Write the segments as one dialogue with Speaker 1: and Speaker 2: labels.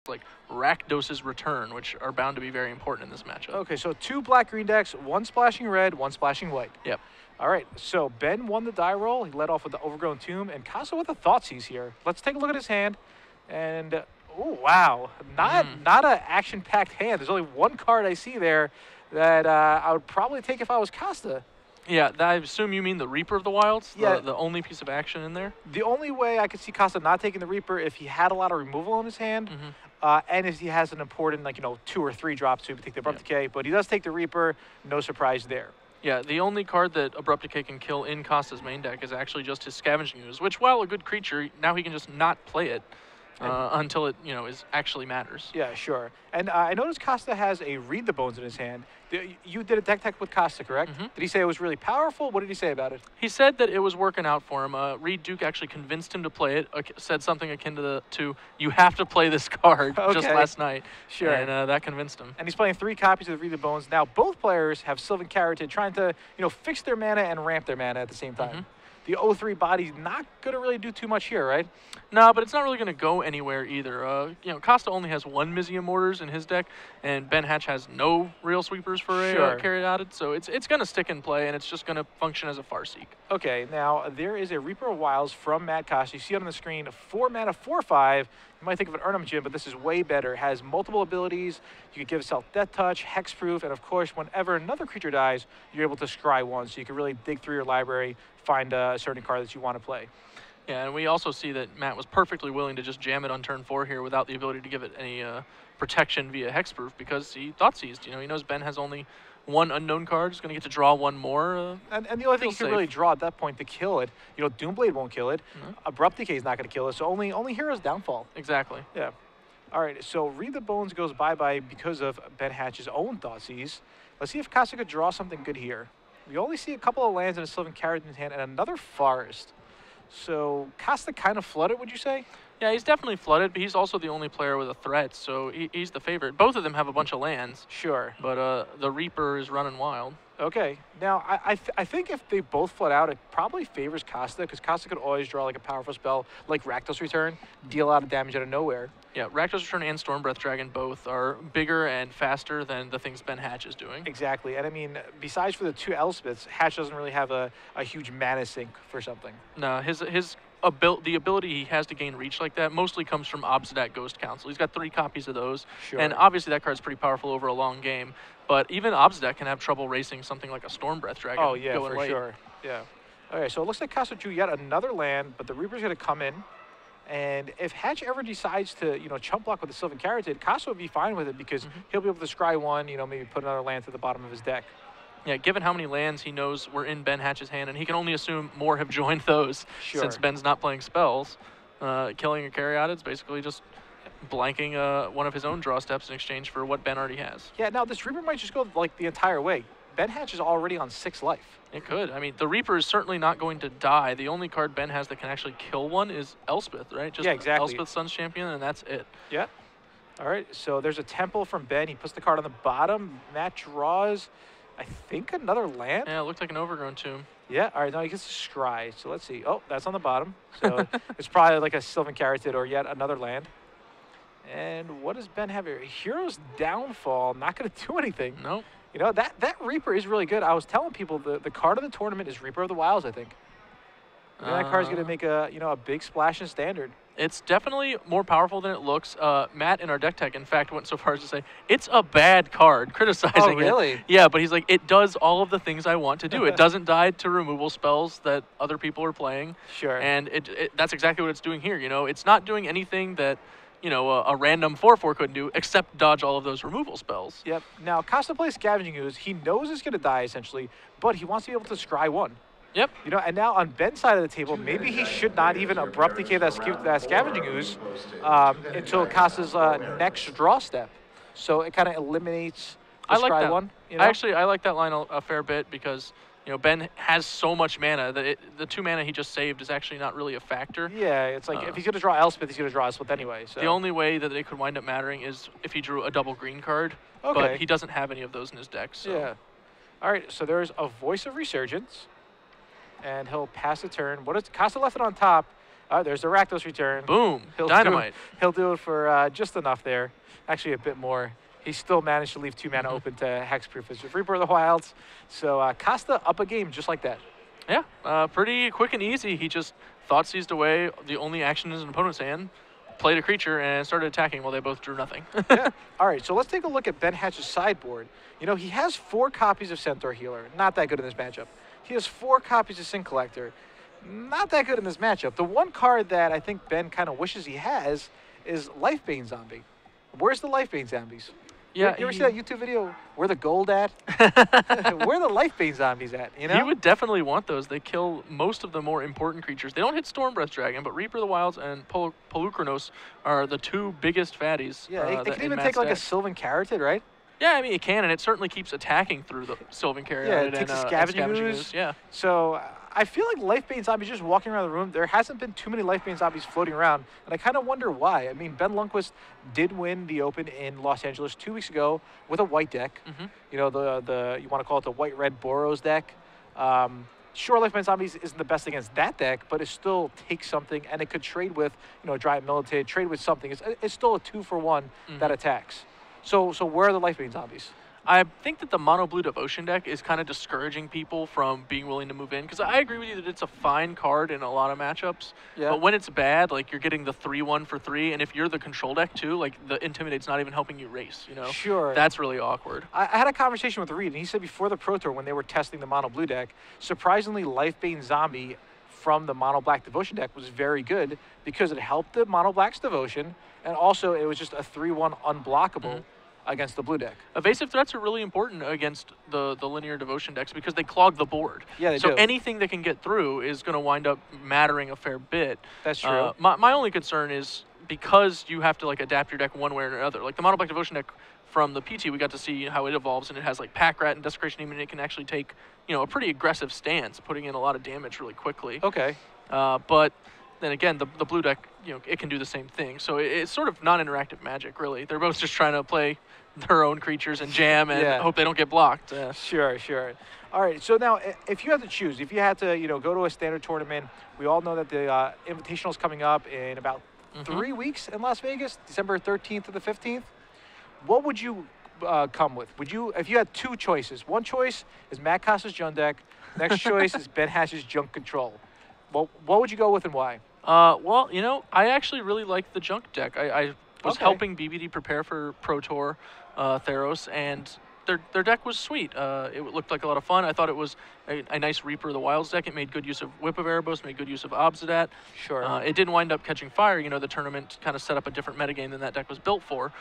Speaker 1: like Rakdos's Return, which are bound to be very important in this matchup.
Speaker 2: Okay, so 2 black-green decks, 1 splashing red, 1 splashing white.
Speaker 1: Yep.
Speaker 2: All right, so Ben won the die roll. He led off with the Overgrown Tomb, and Costa with the Thoughtseize here. Let's take a look at his hand, and oh wow, not an action-packed hand. There's only 1 card I see there that I would probably take if I was Costa.
Speaker 1: Yeah, I assume you mean the Reaper of the Wilds?
Speaker 2: Yeah.
Speaker 1: The only piece of action in there?
Speaker 2: The only way I could see Costa not taking the Reaper if he had a lot of removal in his hand, and if he has an important, 2 or 3 drops to take the Abrupt Decay. But he does take the Reaper, no surprise there.
Speaker 1: Yeah, the only card that Abrupt Decay can kill in Costa's main deck is actually just his Scavenging Ooze, which, while a good creature, now he can just not play it until it, actually matters.
Speaker 2: Yeah, sure. And I noticed Costa has a Read the Bones in his hand. You did a deck tech with Costa, correct? Did he say it was really powerful? What did he say about it?
Speaker 1: He said that it was working out for him. Reed Duke actually convinced him to play it, said something akin to you have to play this card just last night.
Speaker 2: Sure.
Speaker 1: And that convinced him.
Speaker 2: And he's playing 3 copies of Read the Bones. Now, both players have Sylvan Carotid trying to, fix their mana and ramp their mana at the same time. The 0-3 body's not going to really do too much here, right?
Speaker 1: No, but it's not really going to go anywhere either. Costa only has 1 Mizzium Mortars in his deck, and Ben Hatch has no real sweepers for a Caryatid, so it's going to stick in play, and it's just going to function as a Farseek. Okay,
Speaker 2: now there is a Reaper of Wilds from Matt Costa. You see it on the screen, 4 mana, 4/5. You might think of an Urnum Gym, but this is way better. It has multiple abilities. You can give itself Death Touch, Hexproof, and of course, whenever another creature dies, you're able to scry 1, so you can really dig through your library, find a certain card that you want to play.
Speaker 1: Yeah, and we also see that Matt was perfectly willing to just jam it on turn 4 here without the ability to give it any protection via Hexproof because he Thoughtseized. He knows Ben has only 1 unknown card. He's going to get to draw 1 more.
Speaker 2: And the only thing you can really draw at that point to kill it, Doomblade won't kill it. Abrupt Decay is not going to kill it, so only Hero's Downfall.
Speaker 1: Exactly.
Speaker 2: Yeah. All right, so Read the Bones goes bye-bye because of Ben Hatch's own Thoughtseize. Let's see if Costa could draw something good here. We only see a couple of lands and a Sylvan Carrot in his hand and another Forest. So Costa kind of flooded, would you say?
Speaker 1: Yeah, he's definitely flooded, but he's also the only player with a threat, so he's the favorite. Both of them have a bunch of lands.
Speaker 2: Sure.
Speaker 1: But the Reaper is running wild.
Speaker 2: Okay. Now, I think if they both flood out, it probably favors Costa, because Costa could always draw like a powerful spell like Rakdos Return, deal a lot of damage out of nowhere.
Speaker 1: Yeah, Rakdos Return and Stormbreath Dragon both are bigger and faster than the things Ben Hatch is doing.
Speaker 2: Exactly. And I mean, besides for the 2 Elspeths, Hatch doesn't really have a huge mana sink for something.
Speaker 1: No, the ability he has to gain reach like that mostly comes from Obsidian Ghost Council. He's got 3 copies of those, and obviously that card's pretty powerful over a long game. But even Obsidian can have trouble racing something like a Stormbreath Dragon.
Speaker 2: Oh yeah,
Speaker 1: going
Speaker 2: for
Speaker 1: late.
Speaker 2: sure. Yeah. Okay, so it looks like Costa drew yet another land, but the Reaper's going to come in, and if Hatch ever decides to chump block with the Sylvan Carotid, Costa would be fine with it because he'll be able to scry 1, maybe put another land to the bottom of his deck.
Speaker 1: Yeah, given how many lands he knows were in Ben Hatch's hand, and he can only assume more have joined those since Ben's not playing spells, killing a Caryatid's basically just blanking one of his own draw steps in exchange for what Ben already has.
Speaker 2: Yeah, now this Reaper might just go like the entire way. Ben Hatch is already on 6 life.
Speaker 1: It could. I mean, the Reaper is certainly not going to die. The only card Ben has that can actually kill one is Elspeth, right? Just Elspeth Sun's Champion, and that's it.
Speaker 2: Yeah. All right, so there's a Temple from Ben. He puts the card on the bottom. Matt draws, I think, another land.
Speaker 1: Yeah, it looked like an Overgrown Tomb.
Speaker 2: Yeah, all right, now he gets to scry. So let's see. Oh, that's on the bottom. So it's probably like a Sylvan Carotid or yet another land. And what does Ben have here? Hero's Downfall, not going to do anything.
Speaker 1: Nope.
Speaker 2: That Reaper is really good. I was telling people the card of the tournament is Reaper of the Wilds, I think. That card's going to make a big splash in Standard.
Speaker 1: It's definitely more powerful than it looks. Matt in our deck tech, in fact, went so far as to say, it's a bad card, criticizing
Speaker 2: it. Oh, really?
Speaker 1: It. Yeah, but he's like, it does all of the things I want to do. It doesn't die to removal spells that other people are playing.
Speaker 2: Sure.
Speaker 1: And that's exactly what it's doing here. It's not doing anything that a random 4/4 couldn't do, except dodge all of those removal spells.
Speaker 2: Yep. Now, Costa plays Scavenging Ooze. He knows it's going to die, essentially, but he wants to be able to scry 1.
Speaker 1: Yep.
Speaker 2: And now on Ben's side of the table, maybe he should not even Abrupt Decay that Scavenging Ooze until Costa's next draw step. So it kind of eliminates the scry 1.
Speaker 1: I like that line a fair bit because Ben has so much mana that the 2 mana he just saved is actually not really a factor.
Speaker 2: Yeah, it's like if he's going to draw Elspeth, he's going to draw Elspeth anyway. So.
Speaker 1: The only way that it could wind up mattering is if he drew a double green card, but he doesn't have any of those in his deck. So.
Speaker 2: Yeah. All right, so there's a Voice of Resurgence, and he'll pass the turn. Costa left it on top, There's the Rakdos return.
Speaker 1: Boom. Dynamite.
Speaker 2: He'll do it for just enough there. Actually, a bit more. He still managed to leave 2 mana open to hexproof as Reaper of the Wilds. So Costa up a game just like that.
Speaker 1: Yeah, pretty quick and easy. He just thought seized away the only action in his opponent's hand, played a creature, and started attacking while they both drew nothing.
Speaker 2: Yeah. All right, so let's take a look at Ben Hatch's sideboard. You know, he has 4 copies of Centaur Healer. Not that good in this matchup. He has 4 copies of Sin Collector. Not that good in this matchup. The one card that I think Ben kind of wishes he has is Lifebane Zombie. Where's the Lifebane Zombies?
Speaker 1: Yeah,
Speaker 2: you ever see that YouTube video? Where the gold at? Where the Lifebane Zombies at? You know?
Speaker 1: He would definitely want those. They kill most of the more important creatures. They don't hit Stormbreath Dragon, but Reaper of the Wilds and Polukranos are the 2 biggest fatties.
Speaker 2: Yeah, it can even take like a Sylvan Caryatid, right?
Speaker 1: Yeah, I mean, it can, and it certainly keeps attacking through the Sylvan Caryatid.
Speaker 2: Yeah, it takes a Scavenging Ooze.
Speaker 1: Yeah.
Speaker 2: So I feel like Lifebane Zombies just walking around the room. There hasn't been too many Lifebane Zombies floating around, and I kind of wonder why. I mean, Ben Lundquist did win the Open in Los Angeles 2 weeks ago with a white deck. You know, the you want to call it the white-red Boros deck. Sure, Lifebane Zombies isn't the best against that deck, but it still takes something, and it could trade with, you know, Giant Militate, trade with something. It's still a 2-for-1 that attacks. So where are the Lifebane Zombies?
Speaker 1: I think that the mono blue devotion deck is kind of discouraging people from being willing to move in, because I agree with you that it's a fine card in a lot of matchups.
Speaker 2: Yeah.
Speaker 1: But when it's bad, like you're getting the 3/1 for 3, and if you're the control deck too, like the Intimidate's not even helping you race. You know.
Speaker 2: Sure.
Speaker 1: That's really awkward.
Speaker 2: I had a conversation with Reed, and he said before the Pro Tour when they were testing the mono blue deck, surprisingly, Lifebane Zombie from the mono black devotion deck was very good because it helped the mono black's devotion, and also it was just a 3/1 unblockable. Against the blue deck.
Speaker 1: Evasive threats are really important against the linear devotion decks because they clog the board.
Speaker 2: Yeah, they
Speaker 1: do.
Speaker 2: So
Speaker 1: anything that can get through is going to wind up mattering a fair bit.
Speaker 2: That's true.
Speaker 1: My only concern is because you have to like adapt your deck one way or another. Like the mono black devotion deck from the PT, we got to see how it evolves, and it has like Pack Rat and Desecration Demon, and it can actually take, you know, a pretty aggressive stance, putting in a lot of damage really quickly.
Speaker 2: Okay.
Speaker 1: But then again, the blue deck, you know, it can do the same thing. So it's sort of non-interactive Magic, really. They're both just trying to play their own creatures and jam and hope they don't get blocked.
Speaker 2: Sure. All right, so now if you had to choose, if you had to, you know, go to a standard tournament, we all know that the Invitational is coming up in about 3 weeks in Las Vegas, December 13th to the 15th. What would you come with? Would you, if you had 2 choices, one choice is Matt Costa's Jund deck, next choice is Ben Hatch's Junk Control. What would you go with and why?
Speaker 1: Well, you know, I actually really like the Junk deck. I was helping BBD prepare for Pro Tour Theros, and their deck was sweet. It looked like a lot of fun. I thought it was a nice Reaper of the Wilds deck. It made good use of Whip of Erebos, made good use of Obsidat.
Speaker 2: Sure.
Speaker 1: It didn't wind up catching fire. You know, the tournament kind of set up a different metagame than that deck was built for.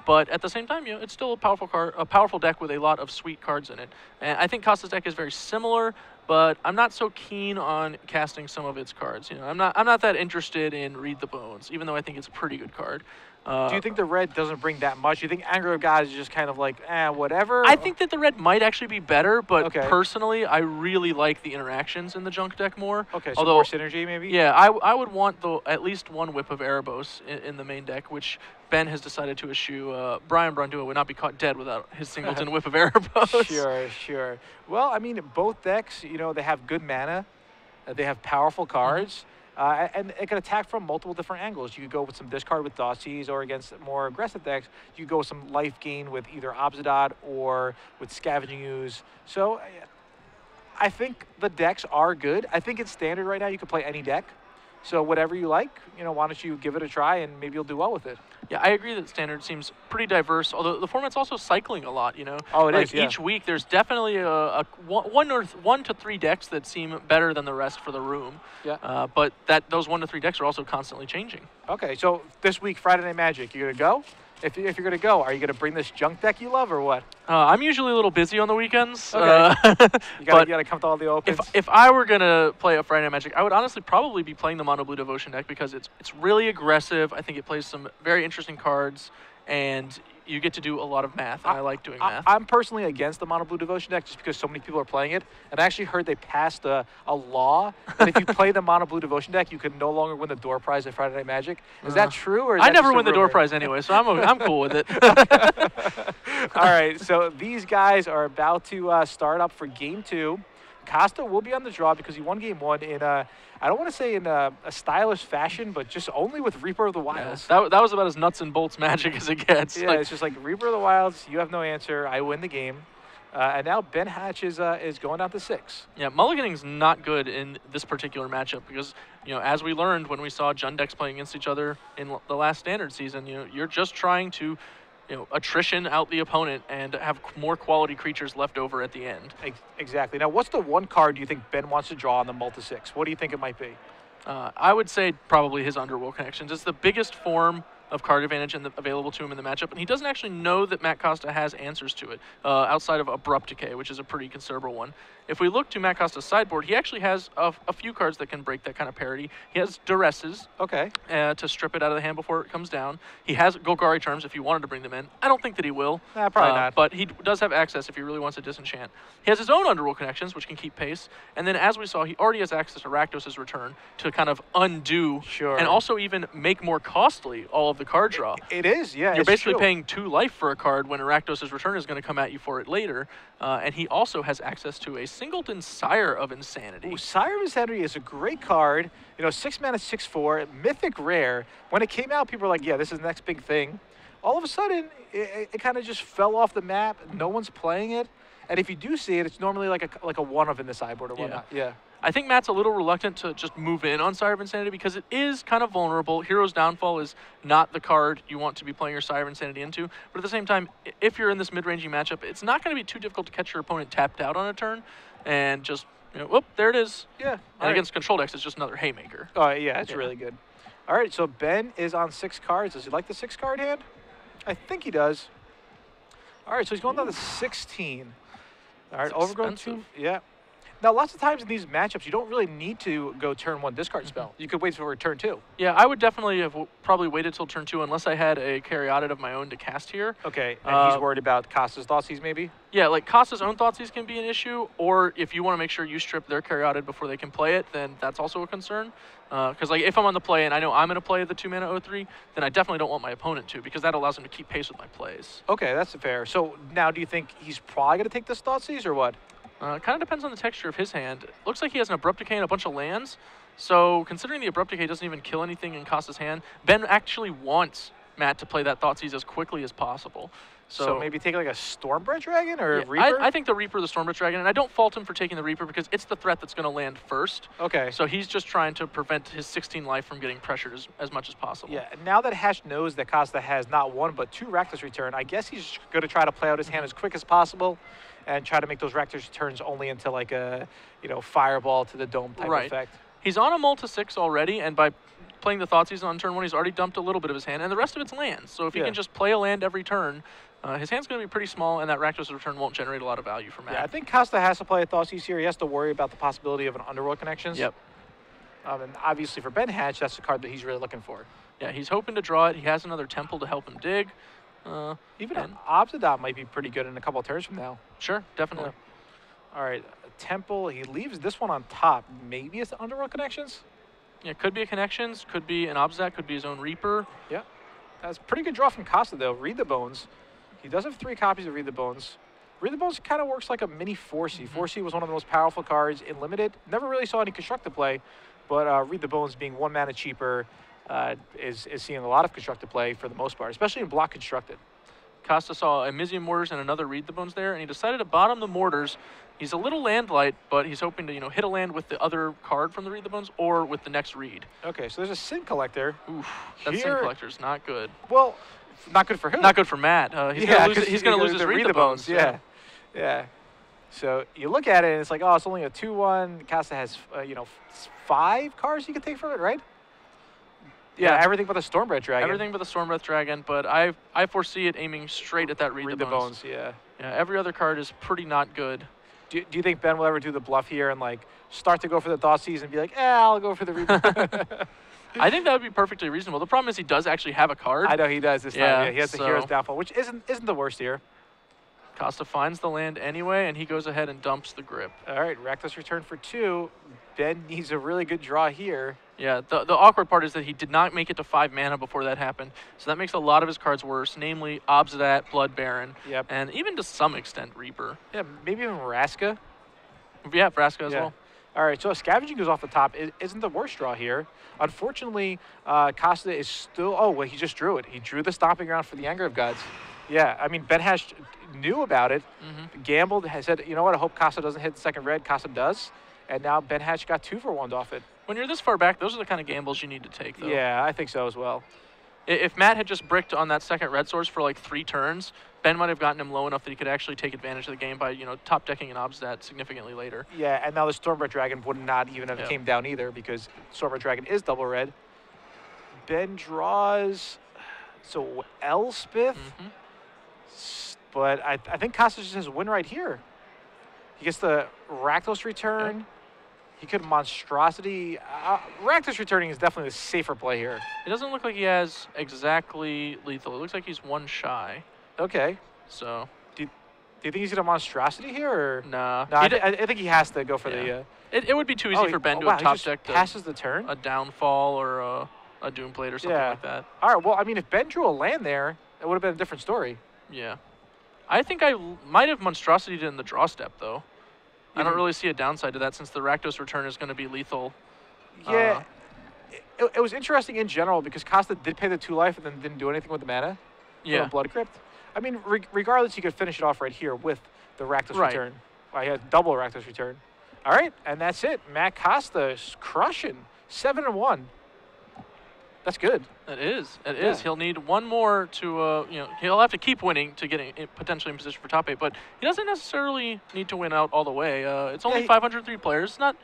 Speaker 1: But at the same time, you know, it's still a powerful deck with a lot of sweet cards in it. And I think Costa's deck is very similar, but I'm not so keen on casting some of its cards. You know, I'm not that interested in Read the Bones, even though I think it's a pretty good card.
Speaker 2: Do you think the red doesn't bring that much? Do you think Anger of God is just kind of like, whatever?
Speaker 1: I think that the red might actually be better, but personally, I really like the interactions in the Junk deck more.
Speaker 2: Okay, so more synergy maybe?
Speaker 1: Yeah, I would want at least one Whip of Erebos in the main deck, which Ben has decided to eschew. Brian Brandua would not be caught dead without his singleton Whip of Erebos.
Speaker 2: Sure. Well, I mean, both decks, you know, they have good mana. They have powerful cards. And it can attack from multiple different angles. You could go with some discard with Dossies, or against more aggressive decks, you could go with some life gain with either Obsidat or with Scavenging Ooze. So I think the decks are good. I think it's standard right now. You can play any deck. So whatever you like, you know, why don't you give it a try and maybe you'll do well with it.
Speaker 1: Yeah, I agree that standard seems pretty diverse, although the format's also cycling a lot, you know.
Speaker 2: Oh, it is, yeah.
Speaker 1: Each week there's definitely one to three decks that seem better than the rest for the room.
Speaker 2: Yeah.
Speaker 1: But those 1 to 3 decks are also constantly changing.
Speaker 2: Okay, so this week, Friday Night Magic, you gonna go? If you're going to go, are you going to bring this junk deck you love or what?
Speaker 1: I'm usually a little busy on the weekends.
Speaker 2: Okay. You got to come to all the opens.
Speaker 1: If I were going to play a Friday Night Magic, I would honestly probably be playing the Mono Blue Devotion deck because it's really aggressive. I think it plays some very interesting cards, and you get to do a lot of math, and I like doing math.
Speaker 2: I'm personally against the Mono Blue Devotion deck just because so many people are playing it. And I actually heard they passed a law that if you play the Mono Blue Devotion deck, you can no longer win the door prize at Friday Night Magic. Is that true? Or is
Speaker 1: I
Speaker 2: that
Speaker 1: never win the door prize anyway, so I'm cool with it.
Speaker 2: All right, so these guys are about to start up for Game 2. Costa will be on the draw because he won game 1 in I don't want to say in a stylish fashion, but just only with Reaper of the Wilds.
Speaker 1: Yeah, that was about as nuts and bolts magic as it gets.
Speaker 2: Yeah, it's just like Reaper of the Wilds, you have no answer, I win the game. And now Ben Hatch is going down to 6.
Speaker 1: Yeah, mulliganing's not good in this particular matchup because, as we learned when we saw Jund decks playing against each other in the last Standard season, you're just trying to, attrition out the opponent and have more quality creatures left over at the end.
Speaker 2: Exactly. Now, what's the one card you think Ben wants to draw on the multi-6? What do you think it might be?
Speaker 1: I would say probably his Underworld Connections. It's the biggest form of card advantage available to him in the matchup, and he doesn't actually know that Matt Costa has answers to it, outside of Abrupt Decay, which is a pretty considerable one. If we look to Matt Costa's sideboard, he actually has a few cards that can break that kind of parity. He has Duresses to strip it out of the hand before it comes down. He has Golgari Charms if you wanted to bring them in. I don't think that he will.
Speaker 2: Probably not.
Speaker 1: But he does have access if he really wants to disenchant. He has his own Underworld Connections, which can keep pace. And then, as we saw, he already has access to Rakdos' Return to kind of undo and also even make more costly all of the card draw.
Speaker 2: It is, yeah.
Speaker 1: You're basically paying 2 life for a card when Rakdos' Return is going to come at you for it later. And he also has access to a Singleton Sire of Insanity.
Speaker 2: Ooh, Sire of Insanity is a great card. 6 mana, 6/4, mythic rare. When it came out, people were like, yeah, this is the next big thing. All of a sudden, it kind of just fell off the map. No one's playing it. And if you do see it, it's normally like a one-of in the sideboard or whatnot. Yeah.
Speaker 1: I think Matt's a little reluctant to just move in on Sire of Insanity because it is kind of vulnerable. Hero's Downfall is not the card you want to be playing your Sire of Insanity into. But at the same time, if you're in this mid-rangey matchup, it's not going to be too difficult to catch your opponent tapped out on a turn and just, whoop, there it is.
Speaker 2: Yeah.
Speaker 1: And against control decks, it's just another Haymaker.
Speaker 2: Oh, yeah, it's really good. All right, so Ben is on 6 cards. Does he like the 6-card hand? I think he does. All right, so he's going down to 16. All right, Overgrown 2. Yeah. Now, lots of times in these matchups, you don't really need to go turn 1 discard spell. You could wait for turn 2.
Speaker 1: Yeah, I would definitely have probably waited till turn 2 unless I had a Caryatid of my own to cast here.
Speaker 2: Okay, and he's worried about Costa's Thoughtseize maybe?
Speaker 1: Yeah, like Costa's own Thoughtseize can be an issue, or if you want to make sure you strip their Caryatid before they can play it, then that's also a concern. Because if I'm on the play and I know I'm going to play the 2-mana 0/3, then I definitely don't want my opponent to, because that allows him to keep pace with my plays.
Speaker 2: Okay, that's fair. So now do you think he's probably going to take this Thoughtseize or what?
Speaker 1: Kind of depends on the texture of his hand. It looks like he has an Abrupt Decay and a bunch of lands. So considering the Abrupt Decay doesn't even kill anything in Costa's hand, Ben actually wants Matt to play that Thoughtseize as quickly as possible.
Speaker 2: So maybe take like a Stormbred Dragon or a Reaper?
Speaker 1: I think the Reaper, the Stormbred Dragon, and I don't fault him for taking the Reaper because it's the threat that's going to land first.
Speaker 2: Okay.
Speaker 1: So he's just trying to prevent his 16 life from getting pressured as much as possible.
Speaker 2: Yeah, and now that Hatch knows that Costa has not 1 but 2 Rakdos Return, I guess he's going to try to play out his hand as quick as possible and try to make those Rakdos Returns only into like a, Fireball to the Dome type effect.
Speaker 1: He's on a multi-6 already, and by playing the Thoughtseize on turn 1, he's already dumped a little bit of his hand, and the rest of it's lands. So if he can just play a land every turn, his hand's going to be pretty small, and that Rakdos Return won't generate a lot of value for Matt.
Speaker 2: Yeah, I think Costa has to play a Thoughtseize here. He has to worry about the possibility of an Underworld Connections.
Speaker 1: Yep.
Speaker 2: And obviously for Ben Hatch, that's the card that he's really looking for.
Speaker 1: Yeah, he's hoping to draw it. He has another Temple to help him dig.
Speaker 2: Even an Obsidian might be pretty good in a couple of turns from now.
Speaker 1: Sure, definitely.
Speaker 2: Yeah. All right, Temple, he leaves this one on top. Maybe it's the Underworld Connections?
Speaker 1: Yeah, could be a Connections, could be an Obsidian, could be his own Reaper.
Speaker 2: Yeah. That's a pretty good draw from Costa, though. Read the Bones. He does have 3 copies of Read the Bones. Read the Bones kind of works like a mini 4C. 4C was one of the most powerful cards in Limited. Never really saw any constructed play, but Read the Bones being 1 mana cheaper is seeing a lot of constructed play for the most part, especially in block constructed.
Speaker 1: Costa saw a Mizium Mortars and another Read the Bones there, and he decided to bottom the Mortars. He's a little land light, but he's hoping to hit a land with the other card from the Read the Bones or with the next read.
Speaker 2: Okay, so there's a Sin Collector.
Speaker 1: Oof, that Sin Collector's not good.
Speaker 2: Well, not good for who?
Speaker 1: Not good for Matt. He's going to lose his Read the Bones.
Speaker 2: Yeah. So you look at it and it's like, oh, it's only a 2/1. Costa has 5 cards you can take from it, right? Yeah, everything but the Stormbred Dragon.
Speaker 1: Everything but the Stormbred Dragon, but I foresee it aiming straight at that Read the Bones.
Speaker 2: Yeah.
Speaker 1: Yeah, every other card is pretty not good.
Speaker 2: Do you think Ben will ever do the bluff here and start to go for the Thoughtseize and be like, I'll go for the Read the Bones?
Speaker 1: I think that would be perfectly reasonable. The problem is he does actually have a card.
Speaker 2: I know he does this time. Yeah, he has the Hero's Downfall, which isn't the worst here.
Speaker 1: Costa finds the land anyway, and he goes ahead and dumps the Grip.
Speaker 2: All right, Rakdos Return for 2. Ben needs a really good draw here.
Speaker 1: Yeah, the awkward part is that he did not make it to 5 mana before that happened, so that makes a lot of his cards worse, namely Obsidian, Blood Baron, and even to some extent Reaper.
Speaker 2: Yeah, maybe even Raska.
Speaker 1: Yeah, Frasca as well.
Speaker 2: All right, so scavenging goes off the top. It isn't the worst draw here. Unfortunately, Costa is still. Oh, well, he just drew it. He drew the stomping ground for the Anger of Gods. Yeah, I mean, Ben Hatch knew about it, gambled, has said, you know what, I hope Costa doesn't hit the second red. Costa does. And now Ben Hatch got 2 for 1 off it.
Speaker 1: When you're this far back, those are the kind of gambles you need to take, though.
Speaker 2: Yeah, I think so as well.
Speaker 1: If Matt had just bricked on that second red source for like 3 turns, Ben might have gotten him low enough that he could actually take advantage of the game by, you know, top decking an Obstat significantly later.
Speaker 2: Yeah, and now the Stormbred Dragon would not even have came down either because Stormbred Dragon is double red. Ben draws, so Elspeth, but I think Costa just has a win right here. He gets the Rakdos return.
Speaker 1: Okay.
Speaker 2: He could Monstrosity. Rakdos returning is definitely the safer play here.
Speaker 1: It doesn't look like he has exactly lethal. It looks like he's 1 shy.
Speaker 2: Okay.
Speaker 1: So.
Speaker 2: Do you think he's going to Monstrosity here? Or?
Speaker 1: Nah.
Speaker 2: No, I think he has to go for the...
Speaker 1: It would be too easy for Ben to have top decked
Speaker 2: passes the turn?
Speaker 1: A Downfall or a Doomplate or something like that.
Speaker 2: All right, well, I mean, if Ben drew a land there, it would have been a different story.
Speaker 1: Yeah. I think I might have Monstrosity in the draw step, though. I don't really see a downside to that since the Rakdos return is going to be lethal.
Speaker 2: Yeah. It was interesting in general because Costa did pay the 2 life and then didn't do anything with the mana.
Speaker 1: Yeah.
Speaker 2: Blood Crypt. I mean, regardless, he could finish it off right here with the Rakdos return. Well, he had double Rakdos return. All right, and that's it. Matt Costa is crushing 7-1. That's good.
Speaker 1: It is. It is. He'll need 1 more to, you know, he'll have to keep winning to get potentially in position for top 8, but he doesn't necessarily need to win out all the way. It's only 503 players. It's not